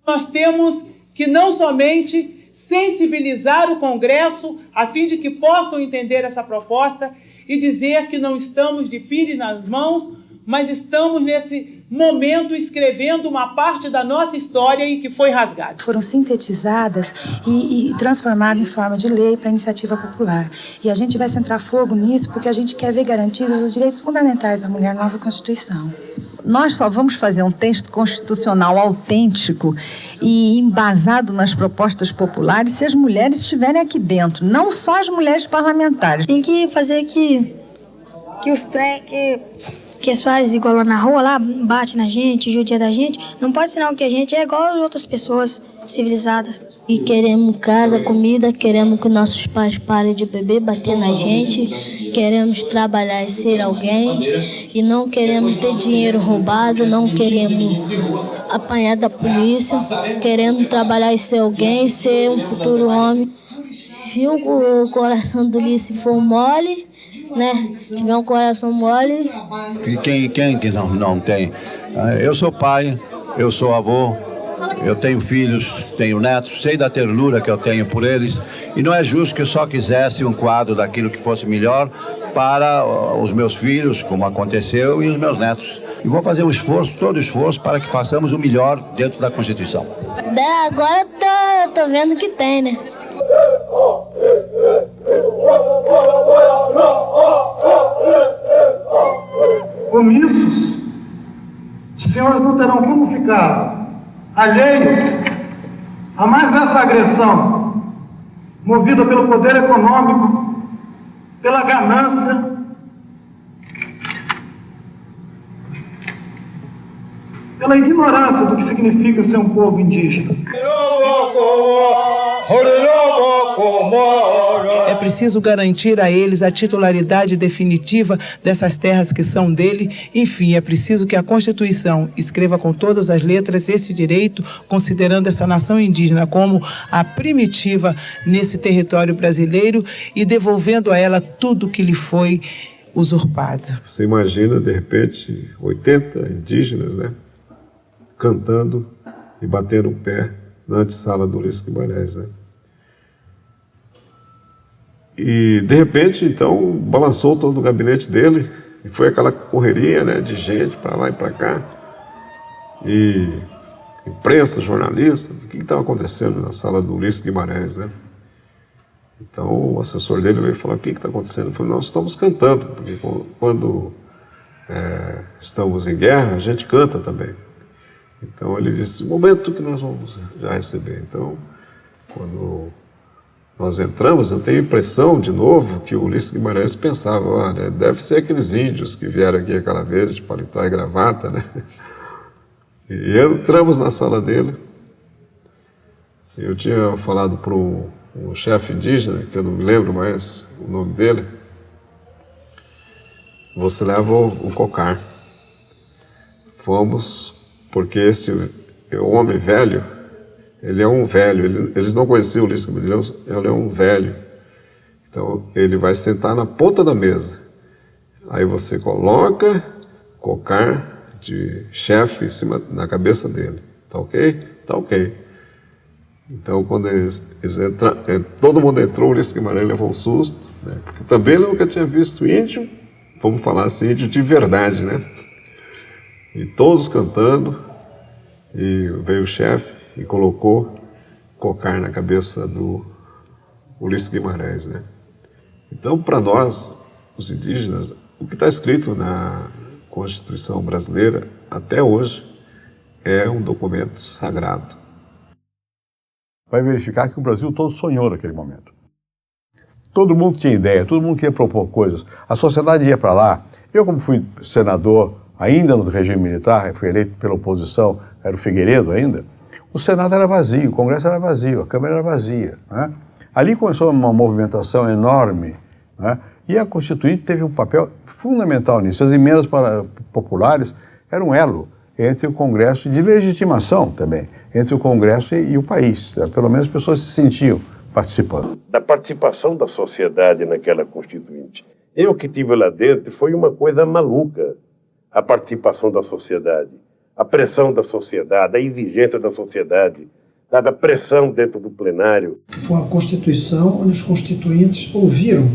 Nós temos que não somente sensibilizar o Congresso a fim de que possam entender essa proposta e dizer que não estamos de pires nas mãos, mas estamos nesse momento escrevendo uma parte da nossa história e que foi rasgada. Foram sintetizadas e transformadas em forma de lei para iniciativa popular. E a gente vai centrar fogo nisso porque a gente quer ver garantidos os direitos fundamentais da mulher na nova Constituição. Nós só vamos fazer um texto constitucional autêntico e embasado nas propostas populares se as mulheres estiverem aqui dentro, não só as mulheres parlamentares. Tem que fazer que os trem que faz igual lá na rua, lá, bate na gente, judia da gente, não pode ser não, que a gente é igual as outras pessoas civilizadas. E queremos casa, comida, queremos que nossos pais parem de beber, bater na gente, queremos trabalhar e ser alguém, e não queremos ter dinheiro roubado, não queremos apanhar da polícia, queremos trabalhar e ser alguém, ser um futuro homem. Se o coração do Ulisses for mole, né, tiver um coração mole... E quem que não tem? Eu sou pai, eu sou avô, eu tenho filhos, tenho netos, sei da ternura que eu tenho por eles, e não é justo que eu só quisesse um quadro daquilo que fosse melhor para os meus filhos, como aconteceu, e os meus netos. E vou fazer o esforço, todo o esforço, para que façamos o melhor dentro da Constituição. Agora tô vendo que tem, né? Omissos, os senhores não terão como ficar alheios a mais essa agressão, movida pelo poder econômico, pela ganância, pela ignorância do que significa ser um povo indígena. É preciso garantir a eles a titularidade definitiva dessas terras que são dele. Enfim, é preciso que a Constituição escreva com todas as letras esse direito, considerando essa nação indígena como a primitiva nesse território brasileiro e devolvendo a ela tudo que lhe foi usurpado. Você imagina, de repente, 80 indígenas, né, cantando e batendo o pé na antessala do Ulisses Guimarães, né? E, de repente, então, balançou todo o gabinete dele e foi aquela correria, né, de gente para lá e para cá. E imprensa, jornalista, o que estava acontecendo na sala do Ulisses Guimarães, né? Então, o assessor dele veio falar, o que está acontecendo? Eu falei, nós estamos cantando, porque quando estamos em guerra, a gente canta também. Então, ele disse, o momento que nós vamos já receber. Então, quando nós entramos, eu tenho a impressão, de novo, que o Ulisses Guimarães pensava, olha, deve ser aqueles índios que vieram aqui aquela vez de paletó e gravata, né? E entramos na sala dele. Eu tinha falado para um chefe indígena, que eu não me lembro mais o nome dele, você leva o cocar. Fomos, porque esse homem velho, ele é um velho, eles não conheciam o Ulisses Guimarães, ele é um velho. Então, ele vai sentar na ponta da mesa. Aí você coloca cocar de chefe em cima, na cabeça dele. Tá ok? Tá ok. Então, quando eles entraram, todo mundo entrou, o Ulisses Guimarães levou um susto, né? Porque também ele nunca tinha visto índio, vamos falar assim, índio de verdade, né? E todos cantando, e veio o chefe e colocou cocar na cabeça do Ulisses Guimarães, né? Então, para nós, os indígenas, o que está escrito na Constituição brasileira, até hoje, é um documento sagrado. Vai verificar que o Brasil todo sonhou naquele momento. Todo mundo tinha ideia, todo mundo queria propor coisas. A sociedade ia para lá. Eu, como fui senador, ainda no regime militar, fui eleito pela oposição, era o Figueiredo ainda, o Senado era vazio, o Congresso era vazio, a Câmara era vazia, né? Ali começou uma movimentação enorme, né? E a Constituinte teve um papel fundamental nisso. As emendas populares eram um elo entre o Congresso, de legitimação também, entre o Congresso e o país. Pelo menos as pessoas se sentiam participando. Da participação da sociedade naquela Constituinte. Eu que estive lá dentro, foi uma coisa maluca a participação da sociedade. a pressão da sociedade, a exigência da sociedade, sabe, a pressão dentro do plenário. Foi uma Constituição onde os constituintes ouviram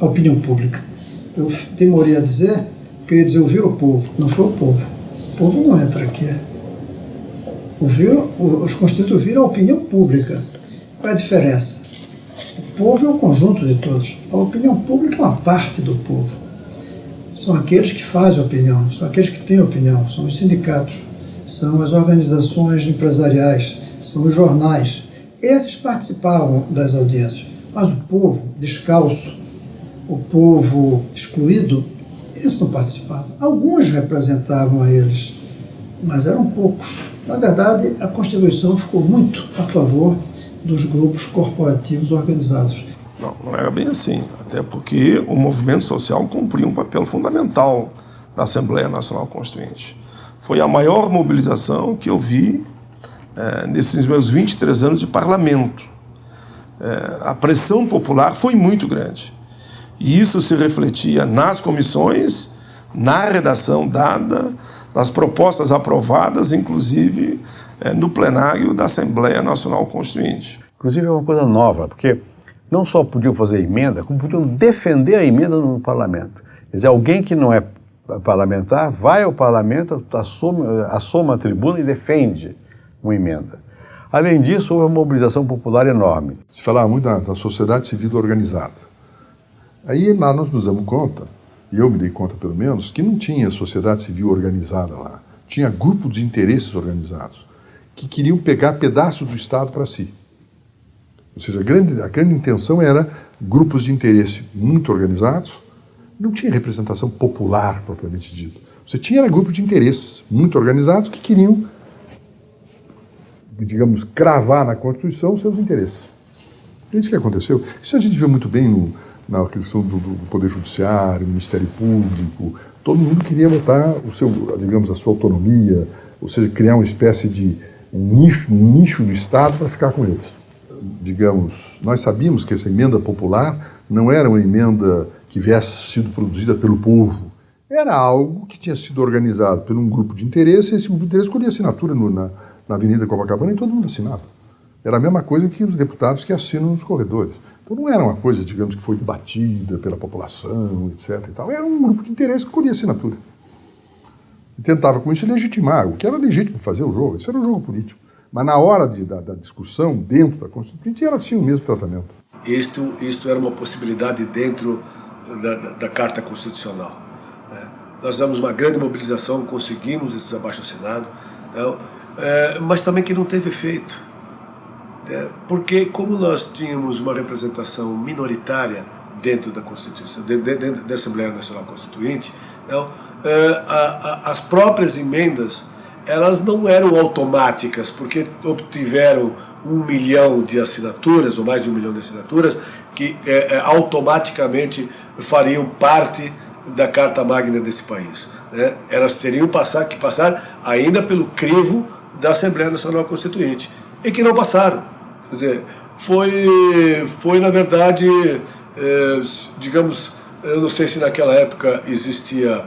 a opinião pública. Eu demorei a dizer que eu ia dizer ouvir o povo, não foi o povo. O povo não entra aqui. Os constituintes ouviram a opinião pública. Qual é a diferença? O povo é o conjunto de todos. A opinião pública é uma parte do povo. São aqueles que fazem opinião, são aqueles que têm opinião, são os sindicatos, são as organizações empresariais, são os jornais. Esses participavam das audiências, mas o povo descalço, o povo excluído, esses não participavam. Alguns representavam a eles, mas eram poucos. Na verdade, a Constituição ficou muito a favor dos grupos corporativos organizados. Não era bem assim, até porque o movimento social cumpria um papel fundamental da Assembleia Nacional Constituinte. Foi a maior mobilização que eu vi nesses meus 23 anos de parlamento. A pressão popular foi muito grande. E isso se refletia nas comissões, na redação dada, nas propostas aprovadas, inclusive no plenário da Assembleia Nacional Constituinte. Inclusive é uma coisa nova, porque não só podiam fazer emenda, como podiam defender a emenda no parlamento. Quer dizer, alguém que não é parlamentar vai ao parlamento, assoma a tribuna e defende uma emenda. Além disso, houve uma mobilização popular enorme. Se falava muito da sociedade civil organizada. Aí lá nós nos damos conta, e eu me dei conta pelo menos, que não tinha sociedade civil organizada lá. Tinha grupos de interesses organizados, que queriam pegar pedaços do Estado para si. Ou seja, a grande intenção era grupos de interesse muito organizados, não tinha representação popular propriamente dito. Você tinha grupos de interesses muito organizados que queriam, digamos, cravar na Constituição os seus interesses. É isso que aconteceu. Isso a gente viu muito bem na questão do Poder Judiciário, Ministério Público. Todo mundo queria botar a sua autonomia, ou seja, criar uma espécie de um nicho do Estado para ficar com eles. Digamos, nós sabíamos que essa emenda popular não era uma emenda que tivesse sido produzida pelo povo. Era algo que tinha sido organizado por um grupo de interesse, e esse grupo de interesse colhia assinatura na Avenida Copacabana e todo mundo assinava. Era a mesma coisa que os deputados que assinam nos corredores. Então não era uma coisa, digamos, que foi debatida pela população, etc. E tal. Era um grupo de interesse que colhia assinatura. E tentava com isso legitimar, o que era legítimo fazer o jogo, isso era um jogo político. Mas na hora da discussão, dentro da Constituinte, elas tinham o mesmo tratamento. Isto era uma possibilidade dentro da Carta Constitucional. Nós damos uma grande mobilização, conseguimos esses abaixo-assinados, mas também que não teve efeito. Porque como nós tínhamos uma representação minoritária dentro da Constituição, dentro da Assembleia Nacional Constituinte, as próprias emendas elas não eram automáticas, porque obtiveram 1 milhão de assinaturas, ou mais de 1 milhão de assinaturas, que automaticamente fariam parte da Carta Magna desse país. Elas teriam que passar ainda pelo crivo da Assembleia Nacional Constituinte, e que não passaram. Quer dizer, foi na verdade, digamos, eu não sei se naquela época existia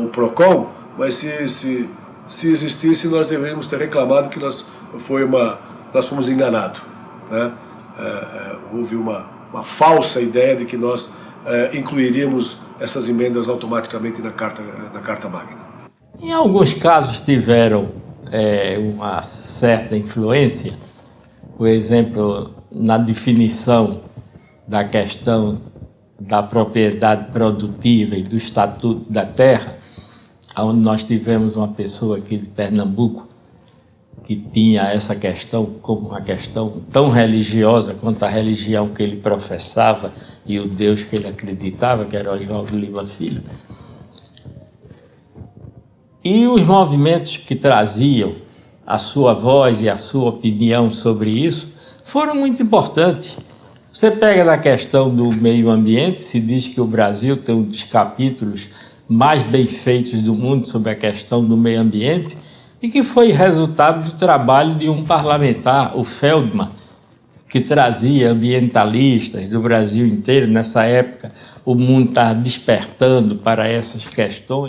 o PROCON, mas se existisse, nós deveríamos ter reclamado que nós fomos enganados. Houve uma falsa ideia de que nós incluiríamos essas emendas automaticamente na Carta Magna. Em alguns casos tiveram uma certa influência, por exemplo, na definição da questão da propriedade produtiva e do Estatuto da Terra, onde nós tivemos uma pessoa aqui de Pernambuco que tinha essa questão como uma questão tão religiosa quanto a religião que ele professava e o Deus que ele acreditava, que era Oswaldo Lima Filho. E os movimentos que traziam a sua voz e a sua opinião sobre isso foram muito importantes. Você pega na questão do meio ambiente, se diz que o Brasil tem um dos capítulos mais bem feitos do mundo sobre a questão do meio ambiente, e que foi resultado do trabalho de um parlamentar, o Feldman, que trazia ambientalistas do Brasil inteiro. Nessa época, o mundo estava despertando para essas questões.